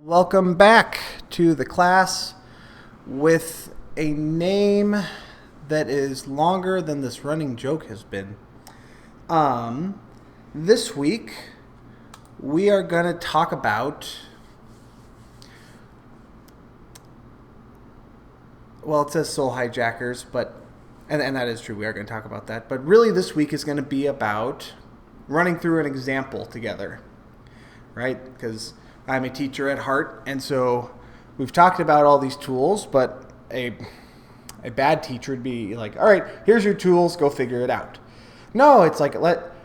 Welcome back to the class with a name that is longer than this running joke has been. This week we are going to talk about, well, it says soul hijackers, but and that is true, we are going to talk about that, but really this week is going to be about running through an example together, right? Because I'm a teacher at heart, and so we've talked about all these tools, but a bad teacher would be like, all right, here's your tools, go figure it out. No, it's like,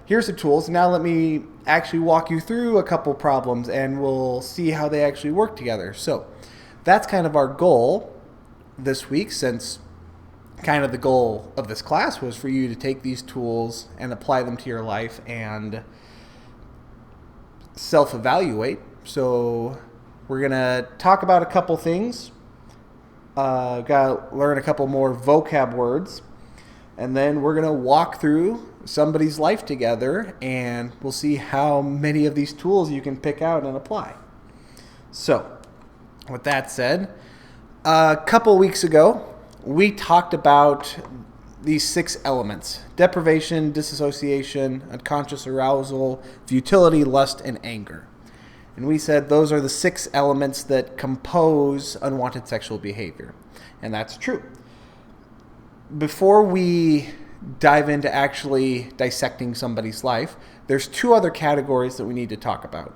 here's the tools, now let me actually walk you through a couple problems, and we'll see how they actually work together. So that's kind of our goal this week, since kind of the goal of this class was for you to take these tools and apply them to your life and self-evaluate. So we're going to talk about a couple things. Got to learn a couple more vocab words. And then we're going to walk through somebody's life together, and we'll see how many of these tools you can pick out and apply. So with that said, a couple weeks ago, we talked about these 6 elements: deprivation, disassociation, unconscious arousal, futility, lust, and anger. And we said those are the 6 elements that compose unwanted sexual behavior. And that's true. Before we dive into actually dissecting somebody's life, there's 2 other categories that we need to talk about.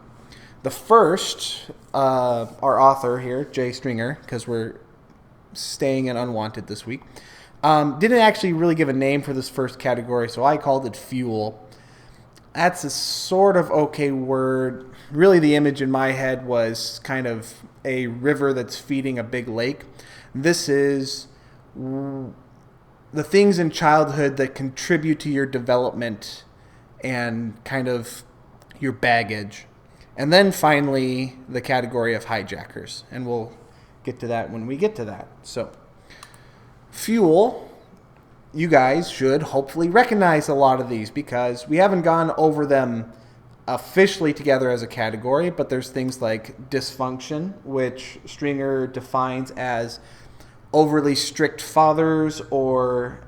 The first, our author here, Jay Stringer, because we're staying in unwanted this week, didn't actually really give a name for this first category, so I called it fuel. That's a sort of okay word. Really, the image in my head was kind of a river that's feeding a big lake. This is the things in childhood that contribute to your development and kind of your baggage. And then finally, the category of hijackers. And we'll get to that when we get to that. So, fuel. You guys should hopefully recognize a lot of these because we haven't gone over them officially together as a category, but there's things like dysfunction, which Stringer defines as overly strict fathers or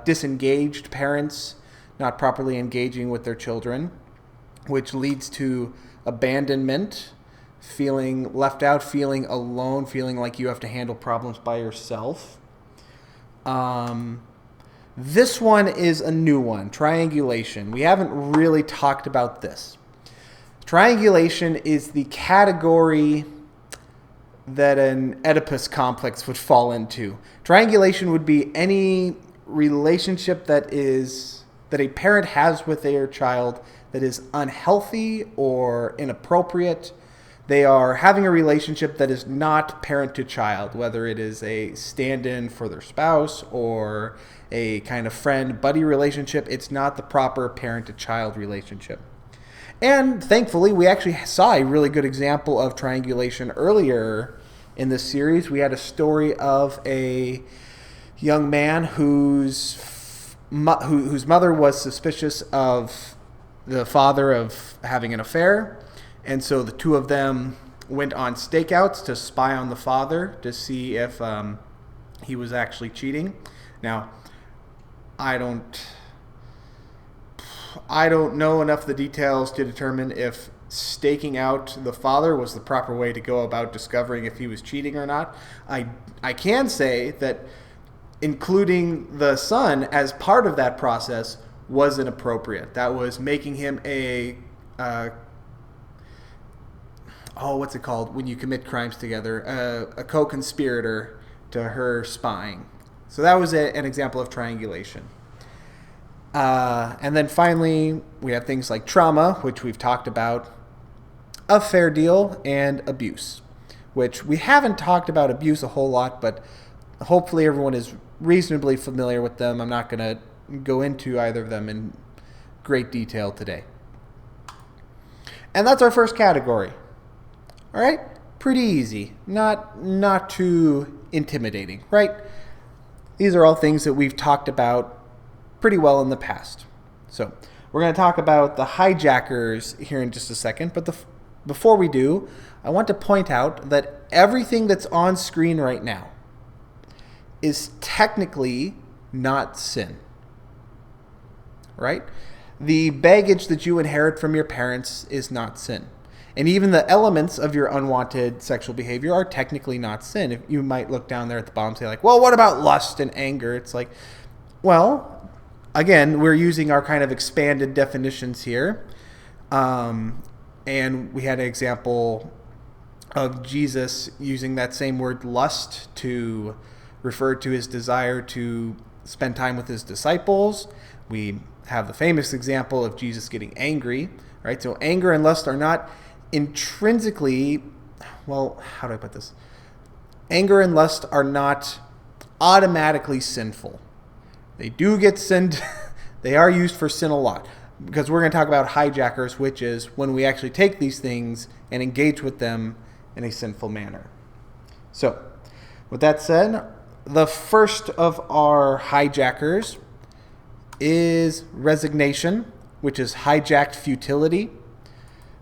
disengaged parents not properly engaging with their children, which leads to abandonment, feeling left out, feeling alone, feeling like you have to handle problems by yourself. This one is a new one, triangulation. We haven't really talked about this. Triangulation is the category that an Oedipus complex would fall into. Triangulation would be any relationship that a parent has with their child that is unhealthy or inappropriate. They are having a relationship that is not parent to child, whether it is a stand-in for their spouse or a kind of friend-buddy relationship. It's not the proper parent-to-child relationship. And thankfully, we actually saw a really good example of triangulation earlier in this series. We had a story of a young man whose mother was suspicious of the father of having an affair. And so the 2 of them went on stakeouts to spy on the father to see if he was actually cheating. Now, I don't know enough of the details to determine if staking out the father was the proper way to go about discovering if he was cheating or not. I can say that including the son as part of that process was inappropriate. That was making him what's it called when you commit crimes together? A co-conspirator to her spying. So that was an example of triangulation. And then finally, we have things like trauma, which we've talked about, a fair deal, and abuse, which we haven't talked about abuse a whole lot, but hopefully everyone is reasonably familiar with them. I'm not going to go into either of them in great detail today. And that's our first category. All right? Pretty easy. Not too intimidating, right? These are all things that we've talked about pretty well in the past. So we're going to talk about the hijackers here in just a second. But before we do, I want to point out that everything that's on screen right now is technically not sin, right? The baggage that you inherit from your parents is not sin. And even the elements of your unwanted sexual behavior are technically not sin. If you might look down there at the bottom and say like, well, what about lust and anger? It's like, well, again, we're using our kind of expanded definitions here. And we had an example of Jesus using that same word lust to refer to his desire to spend time with his disciples. We have the famous example of Jesus getting angry, right? So anger and lust are not intrinsically, well, how do I put this? Anger and lust are not automatically sinful. They do get sinned. They are used for sin a lot, because we're going to talk about hijackers, which is when we actually take these things and engage with them in a sinful manner. So, with that said, the first of our hijackers is resignation, which is hijacked futility.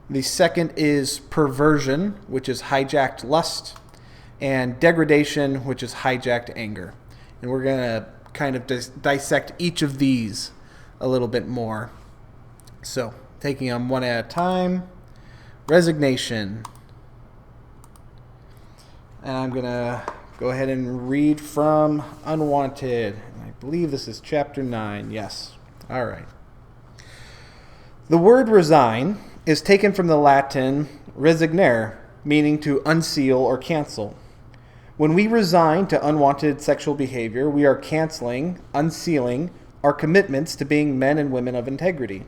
The second is perversion, which is hijacked lust, and degradation, which is hijacked anger. And we're going to kind of dissect each of these a little bit more. So, taking them one at a time. Resignation. And I'm going to go ahead and read from Unwanted. I believe this is chapter 9. Yes. All right. The word resign is taken from the Latin resignare, meaning to unseal or cancel. When we resign to unwanted sexual behavior, we are canceling, unsealing our commitments to being men and women of integrity.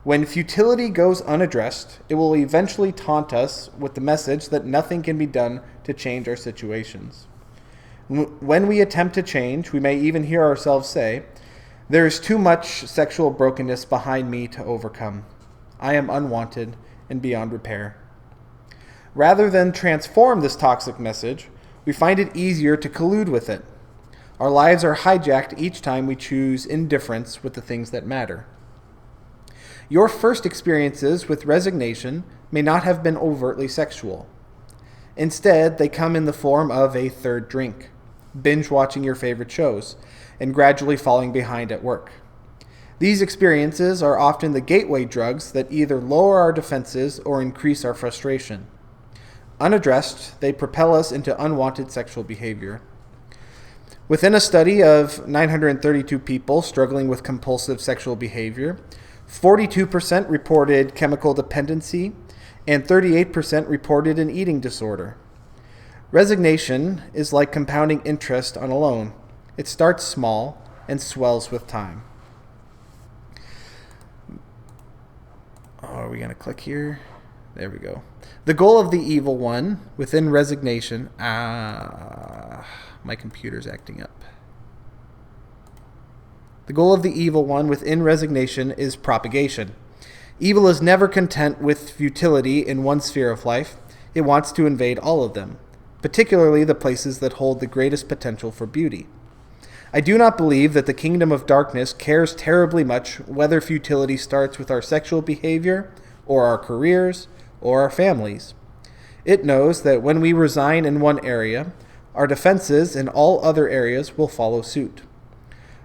When futility goes unaddressed, it will eventually taunt us with the message that nothing can be done to change our situations. When we attempt to change, we may even hear ourselves say, "There is too much sexual brokenness behind me to overcome. I am unwanted and beyond repair." Rather than transform this toxic message, we find it easier to collude with it. Our lives are hijacked each time we choose indifference with the things that matter. Your first experiences with resignation may not have been overtly sexual. Instead, they come in the form of a third drink, binge watching your favorite shows, and gradually falling behind at work. These experiences are often the gateway drugs that either lower our defenses or increase our frustration. Unaddressed, they propel us into unwanted sexual behavior. Within a study of 932 people struggling with compulsive sexual behavior, 42% reported chemical dependency and 38% reported an eating disorder. Resignation is like compounding interest on a loan. It starts small and swells with time. Are we going to click here? There we go. The goal of the evil one within resignation. My computer's acting up. The goal of the evil one within resignation is propagation. Evil is never content with futility in one sphere of life. It wants to invade all of them, particularly the places that hold the greatest potential for beauty. I do not believe that the kingdom of darkness cares terribly much whether futility starts with our sexual behavior, or our careers, or our families. It knows that when we resign in one area, our defenses in all other areas will follow suit.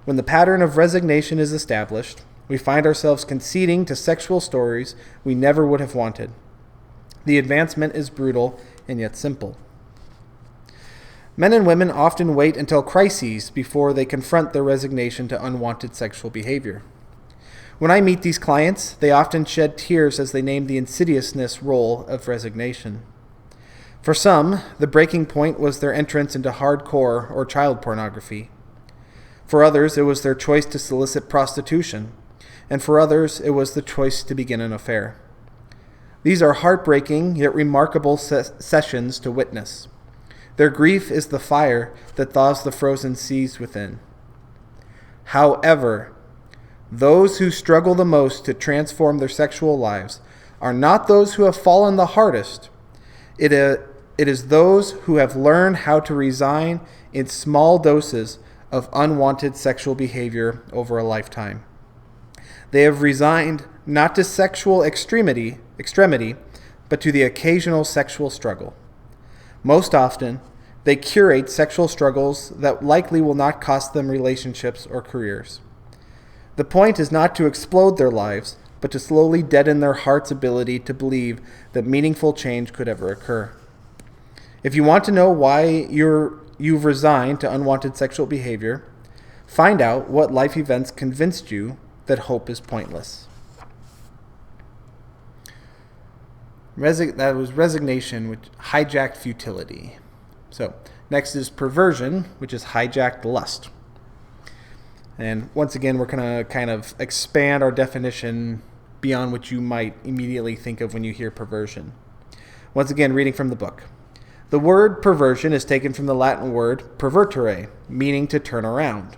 When the pattern of resignation is established, we find ourselves conceding to sexual stories we never would have wanted. The advancement is brutal and yet simple. Men and women often wait until crises before they confront their resignation to unwanted sexual behavior. When I meet these clients, they often shed tears as they name the insidiousness role of resignation. For some, the breaking point was their entrance into hardcore or child pornography. For others, it was their choice to solicit prostitution, and for others, it was the choice to begin an affair. These are heartbreaking yet remarkable sessions to witness. Their grief is the fire that thaws the frozen seas within. However, those who struggle the most to transform their sexual lives are not those who have fallen the hardest. It is those who have learned how to resign in small doses of unwanted sexual behavior over a lifetime. They have resigned not to sexual extremity, but to the occasional sexual struggle. Most often, they curate sexual struggles that likely will not cost them relationships or careers. The point is not to explode their lives, but to slowly deaden their heart's ability to believe that meaningful change could ever occur. If you want to know why you've resigned to unwanted sexual behavior, find out what life events convinced you that hope is pointless. That was resignation, which hijacked futility. So next is perversion, which is hijacked lust. And once again, we're going to kind of expand our definition beyond what you might immediately think of when you hear perversion. Once again, reading from the book. The word perversion is taken from the Latin word pervertere, meaning to turn around.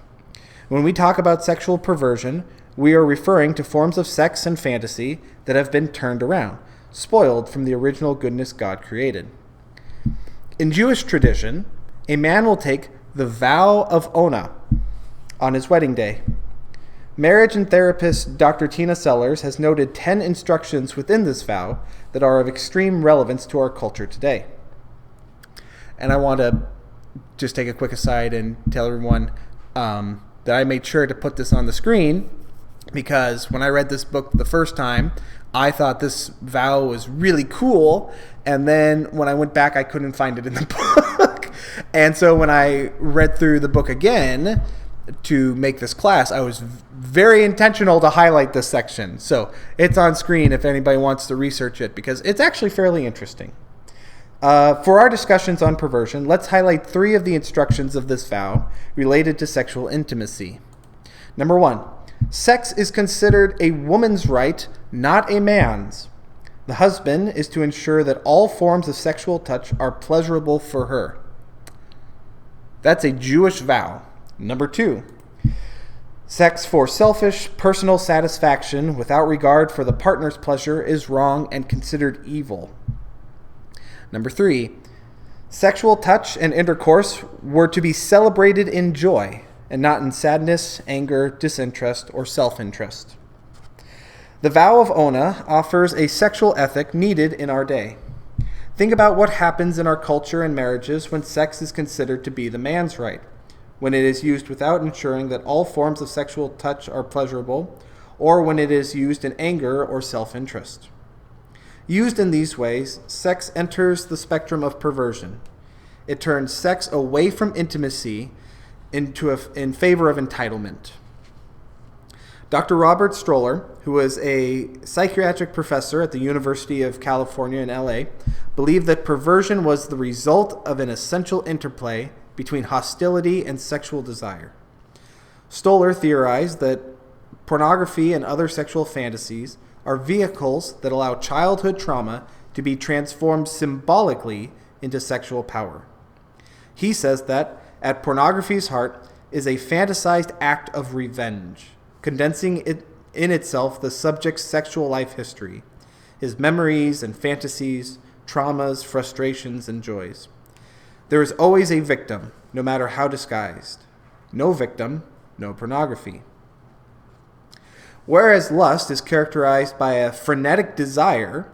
When we talk about sexual perversion, we are referring to forms of sex and fantasy that have been turned around, spoiled from the original goodness God created. In Jewish tradition, a man will take the vow of Ona on his wedding day. Marriage and therapist Dr. Tina Sellers has noted 10 instructions within this vow that are of extreme relevance to our culture today. And I want to just take a quick aside and tell everyone that I made sure to put this on the screen because when I read this book the first time, I thought this vow was really cool. And then when I went back, I couldn't find it in the book. And so when I read through the book again to make this class, I was very intentional to highlight this section. So it's on screen if anybody wants to research it because it's actually fairly interesting. For our discussions on perversion, let's highlight 3 of the instructions of this vow related to sexual intimacy. Number 1, sex is considered a woman's right, not a man's. The husband is to ensure that all forms of sexual touch are pleasurable for her. That's a Jewish vow. Number 2, sex for selfish, personal satisfaction without regard for the partner's pleasure is wrong and considered evil. Number 3, sexual touch and intercourse were to be celebrated in joy and not in sadness, anger, disinterest, or self-interest. The vow of Ona offers a sexual ethic needed in our day. Think about what happens in our culture and marriages when sex is considered to be the man's right, when it is used without ensuring that all forms of sexual touch are pleasurable, or when it is used in anger or self-interest. Used in these ways, sex enters the spectrum of perversion. It turns sex away from intimacy in favor of entitlement. Dr. Robert Stroller, who was a psychiatric professor at the University of California in LA, believed that perversion was the result of an essential interplay between hostility and sexual desire. Stoller theorized that pornography and other sexual fantasies are vehicles that allow childhood trauma to be transformed symbolically into sexual power. He says that at pornography's heart is a fantasized act of revenge, condensing it in itself the subject's sexual life history, his memories and fantasies, traumas, frustrations, and joys. There is always a victim, no matter how disguised. No victim, no pornography. Whereas lust is characterized by a frenetic desire,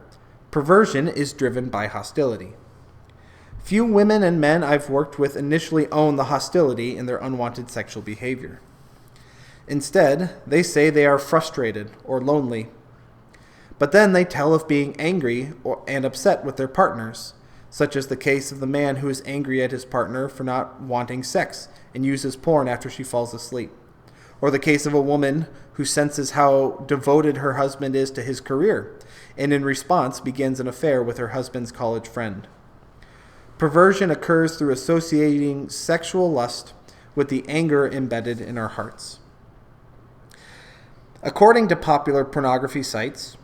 perversion is driven by hostility. Few women and men I've worked with initially own the hostility in their unwanted sexual behavior. Instead, they say they are frustrated or lonely. But then they tell of being angry and upset with their partners, such as the case of the man who is angry at his partner for not wanting sex and uses porn after she falls asleep. Or the case of a woman who senses how devoted her husband is to his career, and in response begins an affair with her husband's college friend. Perversion occurs through associating sexual lust with the anger embedded in our hearts. According to popular pornography sites,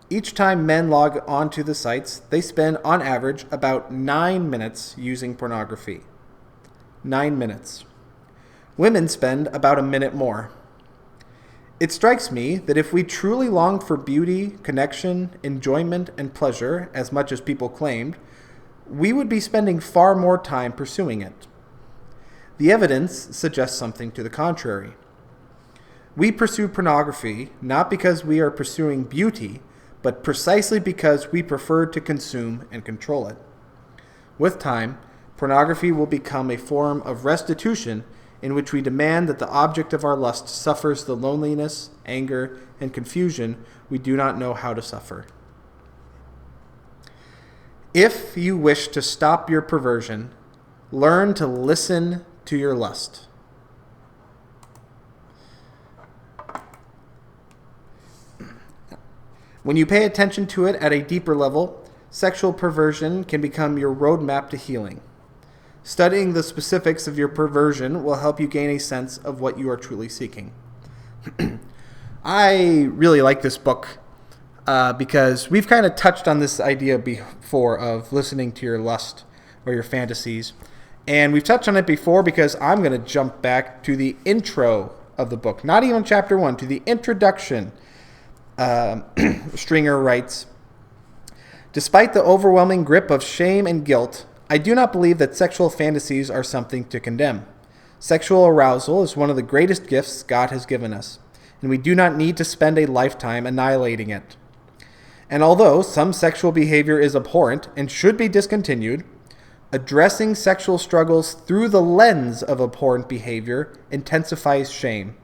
each time men log onto the sites, they spend on average about 9 minutes using pornography. 9 minutes. Women spend about a minute more. It strikes me that if we truly longed for beauty, connection, enjoyment, and pleasure as much as people claimed, we would be spending far more time pursuing it. The evidence suggests something to the contrary. We pursue pornography not because we are pursuing beauty, but precisely because we prefer to consume and control it. With time, pornography will become a form of restitution in which we demand that the object of our lust suffers the loneliness, anger, and confusion we do not know how to suffer. If you wish to stop your perversion, learn to listen to your lust. When you pay attention to it at a deeper level, sexual perversion can become your roadmap to healing. Studying the specifics of your perversion will help you gain a sense of what you are truly seeking. I really like this book because we've kind of touched on this idea before of listening to your lust or your fantasies. And we've touched on it before because I'm going to jump back to the intro of the book, not even chapter 1, to the introduction. Stringer writes, "Despite the overwhelming grip of shame and guilt, I do not believe that sexual fantasies are something to condemn. Sexual arousal is one of the greatest gifts God has given us, and we do not need to spend a lifetime annihilating it. And although some sexual behavior is abhorrent and should be discontinued, addressing sexual struggles through the lens of abhorrent behavior intensifies shame,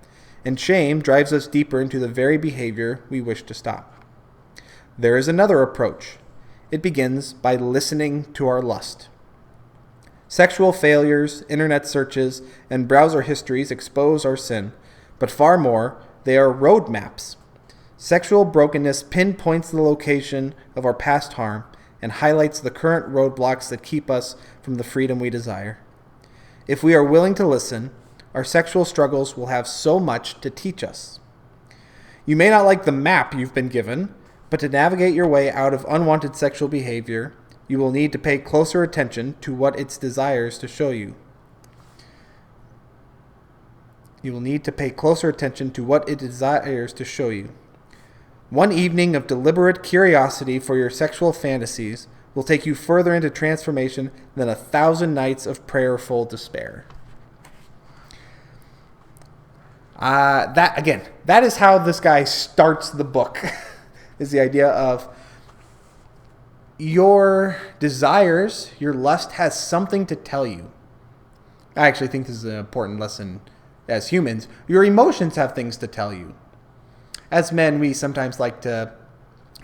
and shame drives us deeper into the very behavior we wish to stop. There is another approach. It begins by listening to our lust. Sexual failures, internet searches, and browser histories expose our sin, but far more, they are roadmaps. Sexual brokenness pinpoints the location of our past harm and highlights the current roadblocks that keep us from the freedom we desire. If we are willing to listen, our sexual struggles will have so much to teach us. You may not like the map you've been given, but to navigate your way out of unwanted sexual behavior, you will need to pay closer attention to what it desires to show you. One evening of deliberate curiosity for your sexual fantasies will take you further into transformation than 1,000 nights of prayerful despair." That is how this guy starts the book, is the idea of your desires, your lust has something to tell you. I actually think this is an important lesson as humans. Your emotions have things to tell you. As men, we sometimes like to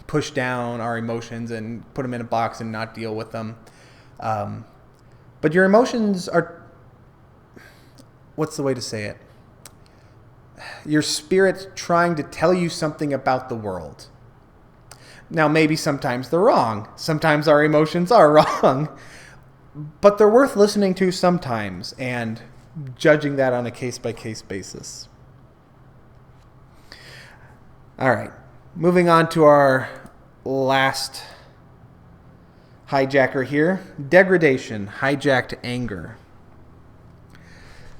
push down our emotions and put them in a box and not deal with them. But your emotions are, what's the way to say it? Your spirit trying to tell you something about the world. Now, maybe sometimes they're wrong. Sometimes our emotions are wrong. But they're worth listening to sometimes and judging that on a case-by-case basis. All right. Moving on to our last hijacker here. Degradation, hijacked anger.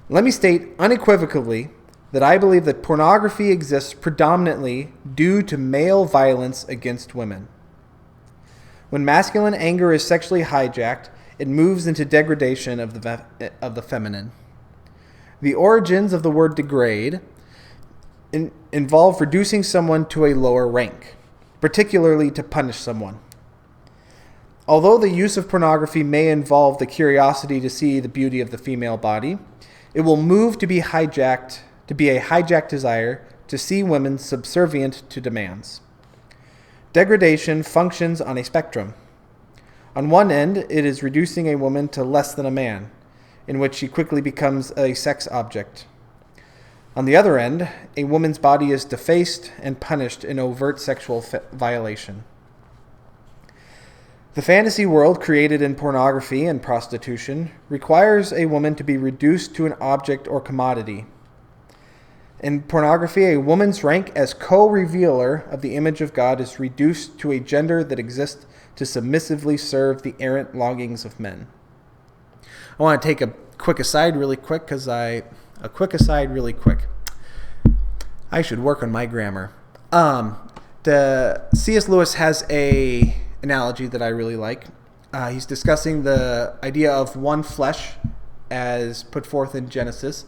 Let me state unequivocally that I believe that pornography exists predominantly due to male violence against women. When masculine anger is sexually hijacked, it moves into degradation of the feminine. The origins of the word degrade involve reducing someone to a lower rank, particularly to punish someone. Although the use of pornography may involve the curiosity to see the beauty of the female body, it will move to be a hijacked desire to see women subservient to demands. Degradation functions on a spectrum. On one end, it is reducing a woman to less than a man, in which she quickly becomes a sex object. On the other end, a woman's body is defaced and punished in overt sexual violation. The fantasy world created in pornography and prostitution requires a woman to be reduced to an object or commodity. In pornography, a woman's rank as co-revealer of the image of God is reduced to a gender that exists to submissively serve the errant longings of men. I want to take a quick aside really quick. I should work on my grammar. The C.S. Lewis has a analogy that I really like. He's discussing the idea of one flesh as put forth in Genesis.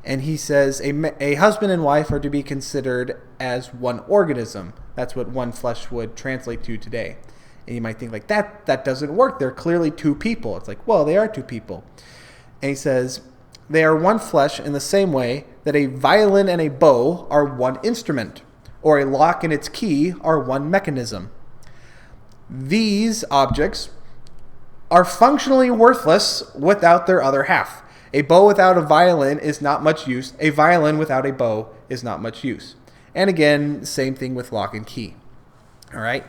And he says a husband and wife are to be considered as one organism. That's what one flesh would translate to today. And you might think like that doesn't work. They're clearly two people. It's like, well, they are two people. And he says they are one flesh in the same way that a violin and a bow are one instrument, or a lock and its key are one mechanism. These objects are functionally worthless without their other half. A bow without a violin is not much use. A violin without a bow is not much use. And again, same thing with lock and key. All right?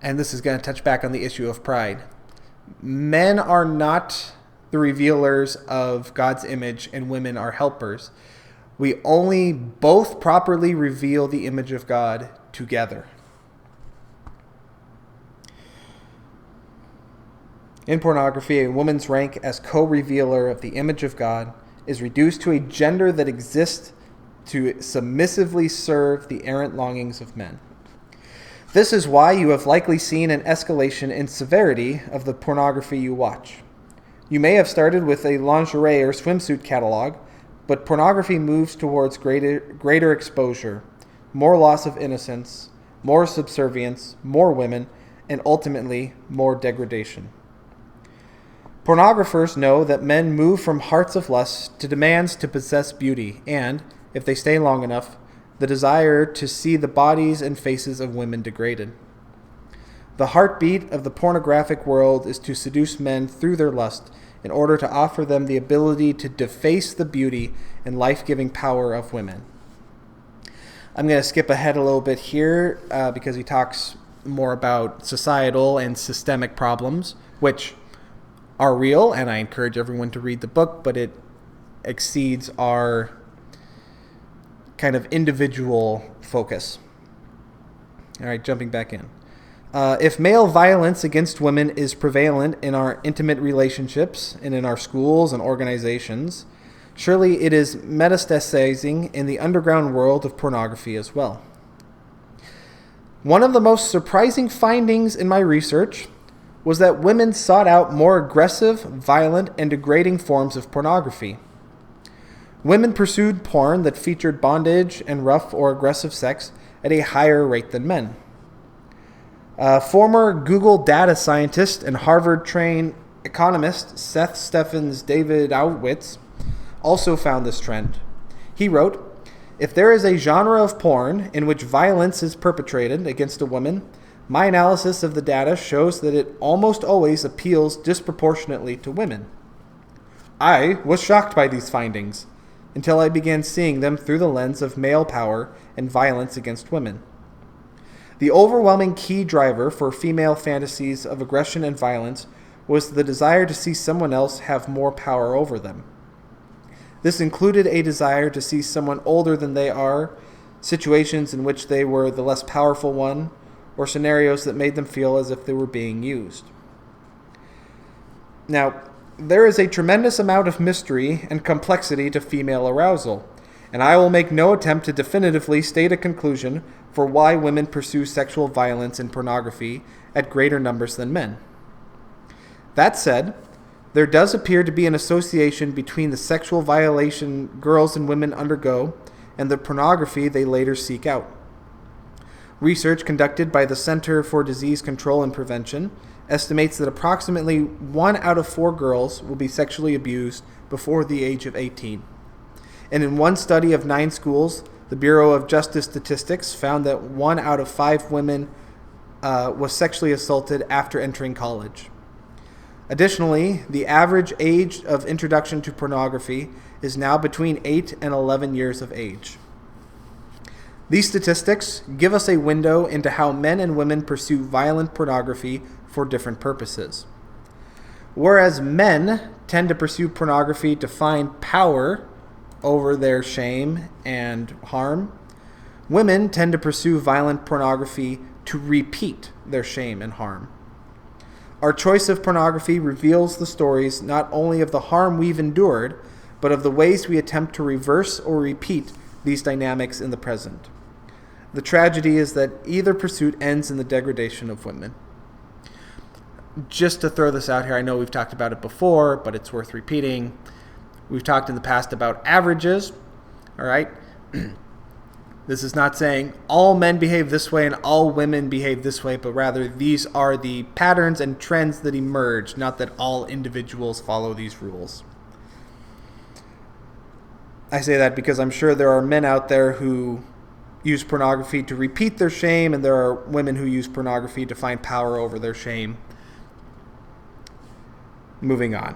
And this is going to touch back on the issue of pride. Men are not the revealers of God's image, and women are helpers. We only both properly reveal the image of God together. In pornography, a woman's rank as co-revealer of the image of God is reduced to a gender that exists to submissively serve the errant longings of men. This is why you have likely seen an escalation in severity of the pornography you watch. You may have started with a lingerie or swimsuit catalog, but pornography moves towards greater exposure, more loss of innocence, more subservience, more women, and ultimately more degradation. Pornographers know that men move from hearts of lust to demands to possess beauty and, if they stay long enough, the desire to see the bodies and faces of women degraded. The heartbeat of the pornographic world is to seduce men through their lust in order to offer them the ability to deface the beauty and life-giving power of women. I'm going to skip ahead a little bit here because he talks more about societal and systemic problems, which are real, and I encourage everyone to read the book, but it exceeds our kind of individual focus. All right, jumping back in. If male violence against women is prevalent in our intimate relationships and in our schools and organizations, surely it is metastasizing in the underground world of pornography as well. One of the most surprising findings in my research was that women sought out more aggressive, violent, and degrading forms of pornography. Women pursued porn that featured bondage and rough or aggressive sex at a higher rate than men. Former Google data scientist and Harvard-trained economist Seth Stephens David Outwitz also found this trend. He wrote, "If there is a genre of porn in which violence is perpetrated against a woman, my analysis of the data shows that it almost always appeals disproportionately to women. I was shocked by these findings until I began seeing them through the lens of male power and violence against women. The overwhelming key driver for female fantasies of aggression and violence was the desire to see someone else have more power over them. This included a desire to see someone older than they are, situations in which they were the less powerful one, or scenarios that made them feel as if they were being used." Now, there is a tremendous amount of mystery and complexity to female arousal, and I will make no attempt to definitively state a conclusion for why women pursue sexual violence and pornography at greater numbers than men. That said, there does appear to be an association between the sexual violation girls and women undergo and the pornography they later seek out. Research conducted by the Center for Disease Control and Prevention estimates that approximately 1 out of 4 girls will be sexually abused before the age of 18. And in one study of 9 schools, the Bureau of Justice Statistics found that 1 out of 5 women was sexually assaulted after entering college. Additionally, the average age of introduction to pornography is now between 8 and 11 years of age. These statistics give us a window into how men and women pursue violent pornography for different purposes. Whereas men tend to pursue pornography to find power over their shame and harm, women tend to pursue violent pornography to repeat their shame and harm. Our choice of pornography reveals the stories not only of the harm we've endured, but of the ways we attempt to reverse or repeat these dynamics in the present. The tragedy is that either pursuit ends in the degradation of women. just to throw this out here, I know we've talked about it before, but it's worth repeating. We've talked in the past about averages, all right? This is not saying all men behave this way and all women behave this way, but rather these are the patterns and trends that emerge, not that all individuals follow these rules. I say that because I'm sure there are men out there who use pornography to repeat their shame, and there are women who use pornography to find power over their shame. Moving on.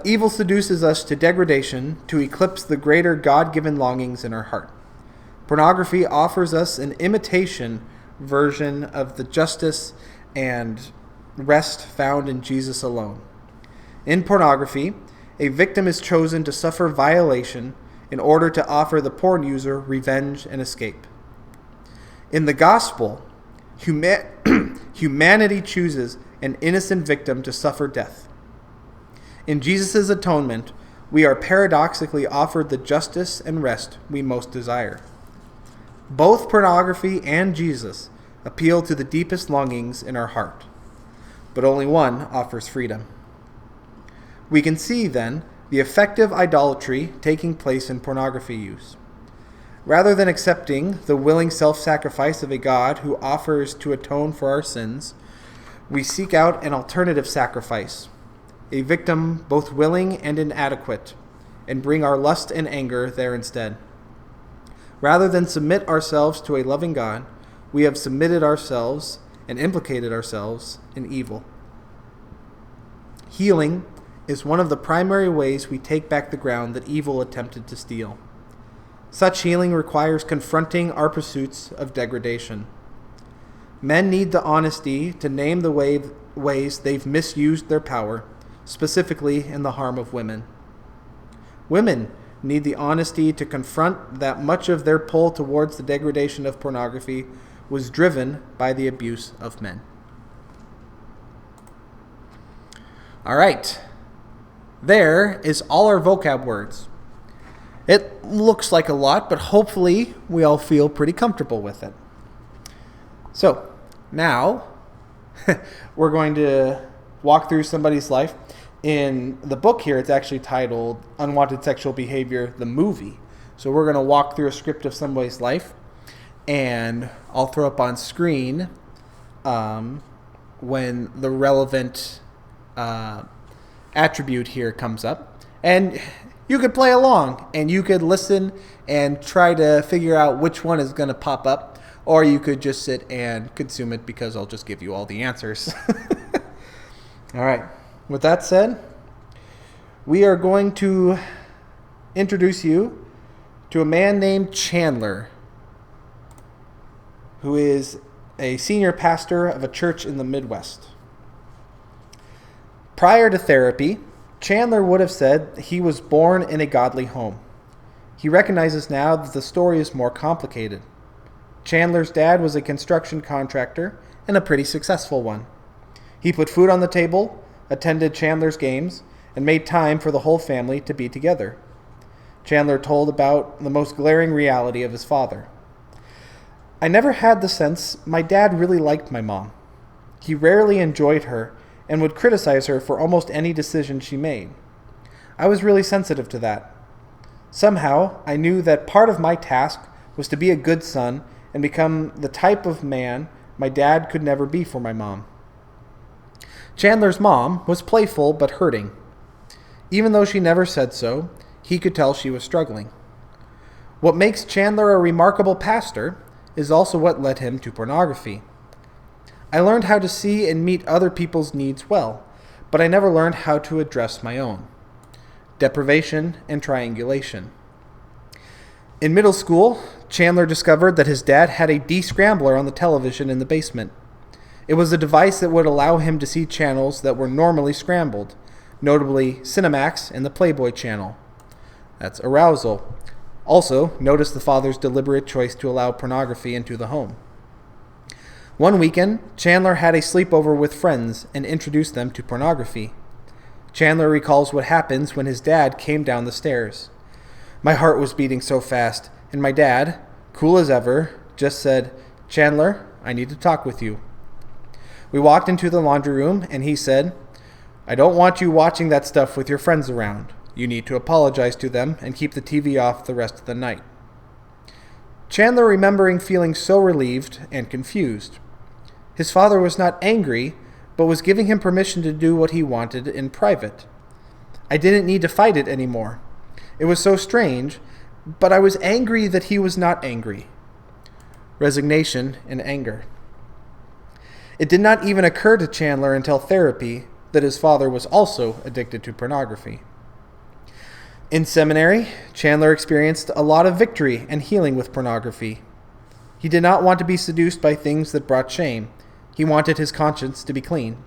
Evil seduces us to degradation to eclipse the greater God-given longings in our heart. Pornography offers us an imitation version of the justice and rest found in Jesus alone. In pornography, a victim is chosen to suffer violation in order to offer the porn user revenge and escape. In the gospel, humanity chooses an innocent victim to suffer death. In Jesus' atonement, we are paradoxically offered the justice and rest we most desire. Both pornography and Jesus appeal to the deepest longings in our heart, but only one offers freedom. We can see, then, the effective idolatry taking place in pornography use. Rather than accepting the willing self-sacrifice of a God who offers to atone for our sins, we seek out an alternative sacrifice, a victim both willing and inadequate, and bring our lust and anger there instead. Rather than submit ourselves to a loving God, we have submitted ourselves and implicated ourselves in evil. Healing is one of the primary ways we take back the ground that evil attempted to steal. Such healing requires confronting our pursuits of degradation. Men need the honesty to name the ways they've misused their power, specifically in the harm of women. Women need the honesty to confront that much of their pull towards the degradation of pornography was driven by the abuse of men. All right. There is all our vocab words. It looks like a lot, but hopefully we all feel pretty comfortable with it. So, now we're going to walk through somebody's life. In the book here, it's actually titled Unwanted Sexual Behavior, the Movie. So we're going to walk through a script of somebody's life, and I'll throw up on screen when the relevant attribute here comes up. And you could play along, and you could listen and try to figure out which one is going to pop up, or you could just sit and consume it because I'll just give you all the answers. All right. With that said, we are going to introduce you to a man named Chandler, who is a senior pastor of a church in the Midwest. Prior to therapy, Chandler would have said he was born in a godly home. He recognizes now that the story is more complicated. Chandler's dad was a construction contractor and a pretty successful one. He put food on the table, attended Chandler's games, and made time for the whole family to be together. Chandler told about the most glaring reality of his father. I never had the sense my dad really liked my mom. He rarely enjoyed her and would criticize her for almost any decision she made. I was really sensitive to that. Somehow, I knew that part of my task was to be a good son and become the type of man my dad could never be for my mom. Chandler's mom was playful but hurting. Even though she never said so, he could tell she was struggling. What makes Chandler a remarkable pastor is also what led him to pornography. I learned how to see and meet other people's needs well, but I never learned how to address my own. Deprivation and triangulation. In middle school, Chandler discovered that his dad had a descrambler on the television in the basement. It was a device that would allow him to see channels that were normally scrambled, notably Cinemax and the Playboy channel. That's arousal. Also, notice the father's deliberate choice to allow pornography into the home. One weekend, Chandler had a sleepover with friends and introduced them to pornography. Chandler recalls what happens when his dad came down the stairs. My heart was beating so fast, and my dad, cool as ever, just said, "Chandler, I need to talk with you." We walked into the laundry room, and he said, "I don't want you watching that stuff with your friends around. You need to apologize to them and keep the TV off the rest of the night." Chandler remembering feeling so relieved and confused. His father was not angry, but was giving him permission to do what he wanted in private. I didn't need to fight it anymore. It was so strange, but I was angry that he was not angry. Resignation and anger. It did not even occur to Chandler until therapy that his father was also addicted to pornography. In seminary, Chandler experienced a lot of victory and healing with pornography. He did not want to be seduced by things that brought shame. He wanted his conscience to be clean.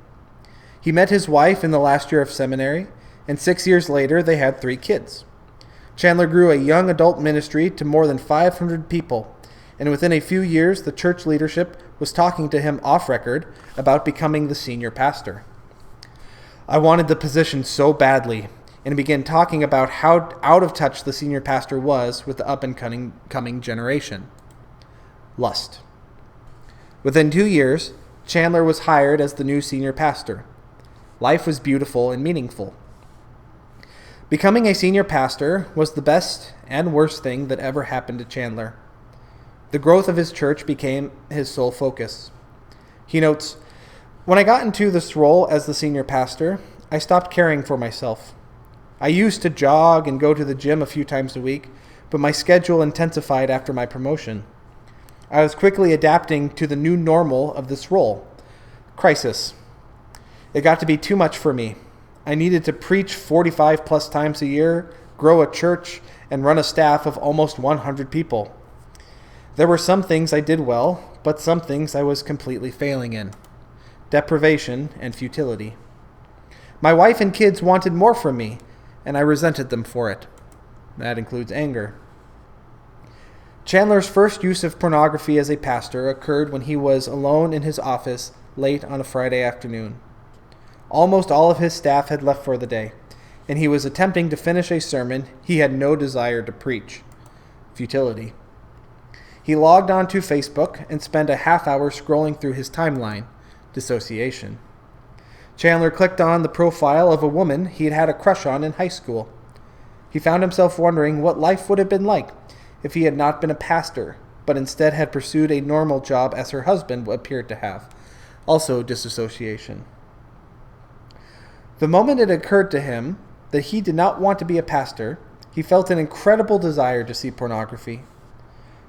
He met his wife in the last year of seminary, and 6 years later they had 3 kids. Chandler grew a young adult ministry to more than 500 people, and within a few years the church leadership was talking to him off record about becoming the senior pastor. I wanted the position so badly, and began talking about how out of touch the senior pastor was with the up-and-coming generation. Lust. Within 2 years, Chandler was hired as the new senior pastor. Life was beautiful and meaningful. Becoming a senior pastor was the best and worst thing that ever happened to Chandler. The growth of his church became his sole focus. He notes, "When I got into this role as the senior pastor, I stopped caring for myself. I used to jog and go to the gym a few times a week, but my schedule intensified after my promotion. I was quickly adapting to the new normal of this role. Crisis. It got to be too much for me. I needed to preach 45 plus times a year, grow a church, and run a staff of almost 100 people. There were some things I did well, but some things I was completely failing in. Deprivation and futility. My wife and kids wanted more from me, and I resented them for it. That includes anger." Chandler's first use of pornography as a pastor occurred when he was alone in his office late on a Friday afternoon. Almost all of his staff had left for the day, and he was attempting to finish a sermon he had no desire to preach. Futility. He logged onto Facebook and spent a half hour scrolling through his timeline. Dissociation. Chandler clicked on the profile of a woman he had had a crush on in high school. He found himself wondering what life would have been like if he had not been a pastor, but instead had pursued a normal job as her husband appeared to have. Also disassociation. The moment it occurred to him that he did not want to be a pastor, he felt an incredible desire to see pornography.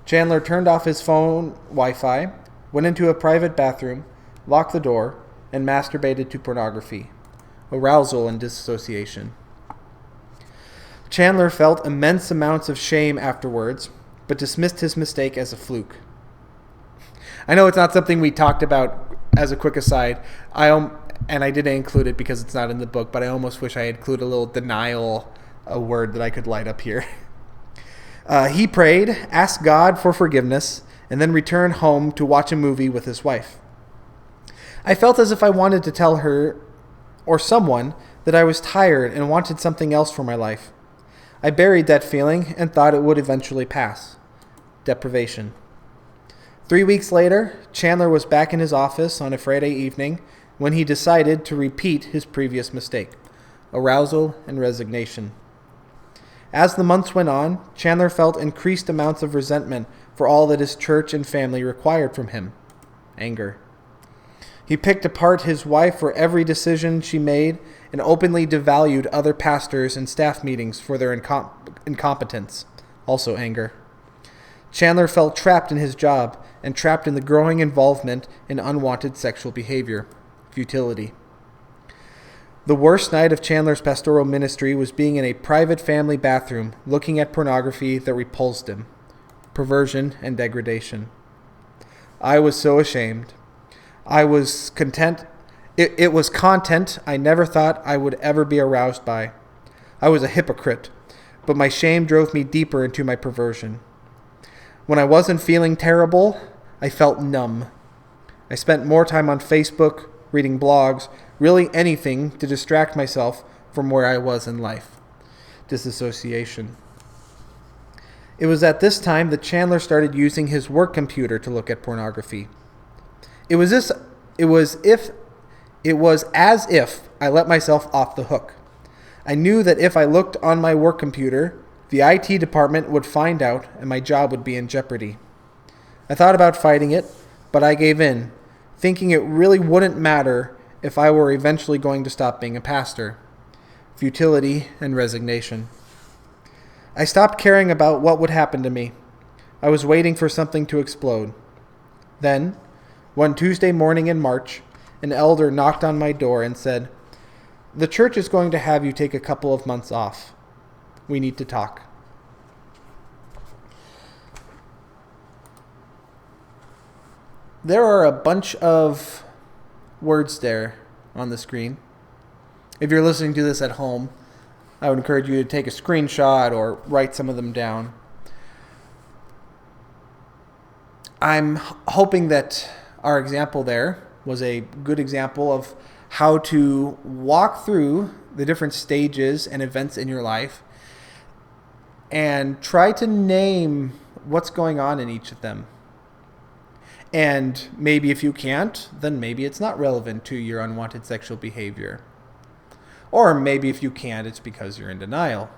Chandler turned off his phone Wi-Fi, went into a private bathroom, locked the door, and masturbated to pornography. Arousal and disassociation. Chandler felt immense amounts of shame afterwards, but dismissed his mistake as a fluke. I know it's not something we talked about. As a quick aside, and I didn't include it because it's not in the book, but I almost wish I had included a little denial, a word that I could light up here. He prayed, asked God for forgiveness, and then returned home to watch a movie with his wife. I felt as if I wanted to tell her or someone that I was tired and wanted something else for my life. I buried that feeling and thought it would eventually pass. Deprivation. 3 weeks later, Chandler was back in his office on a Friday evening when he decided to repeat his previous mistake. Arousal and resignation. As the months went on, Chandler felt increased amounts of resentment for all that his church and family required from him. Anger. He picked apart his wife for every decision she made and openly devalued other pastors in staff meetings for their incompetence. Also anger. Chandler felt trapped in his job and trapped in the growing involvement in unwanted sexual behavior. Futility. The worst night of Chandler's pastoral ministry was being in a private family bathroom looking at pornography that repulsed him. Perversion and degradation. I was so ashamed. I was content. It was content I never thought I would ever be aroused by. I was a hypocrite, but my shame drove me deeper into my perversion. When I wasn't feeling terrible, I felt numb. I spent more time on Facebook, reading blogs, really anything to distract myself from where I was in life. Disassociation. It was at this time that Chandler started using his work computer to look at pornography. It was this It was as if I let myself off the hook. I knew that if I looked on my work computer, the IT department would find out and my job would be in jeopardy. I thought about fighting it, but I gave in, thinking it really wouldn't matter if I were eventually going to stop being a pastor. Futility and resignation. I stopped caring about what would happen to me. I was waiting for something to explode. Then, one Tuesday morning in March, an elder knocked on my door and said, "The church is going to have you take a couple of months off. We need to talk." There are a bunch of words there on the screen. If you're listening to this at home, I would encourage you to take a screenshot or write some of them down. I'm hoping that our example there was a good example of how to walk through the different stages and events in your life and try to name what's going on in each of them. And maybe if you can't, then maybe it's not relevant to your unwanted sexual behavior. Or maybe if you can't, it's because you're in denial.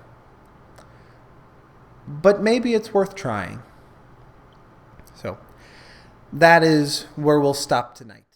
But maybe it's worth trying. So that is where we'll stop tonight.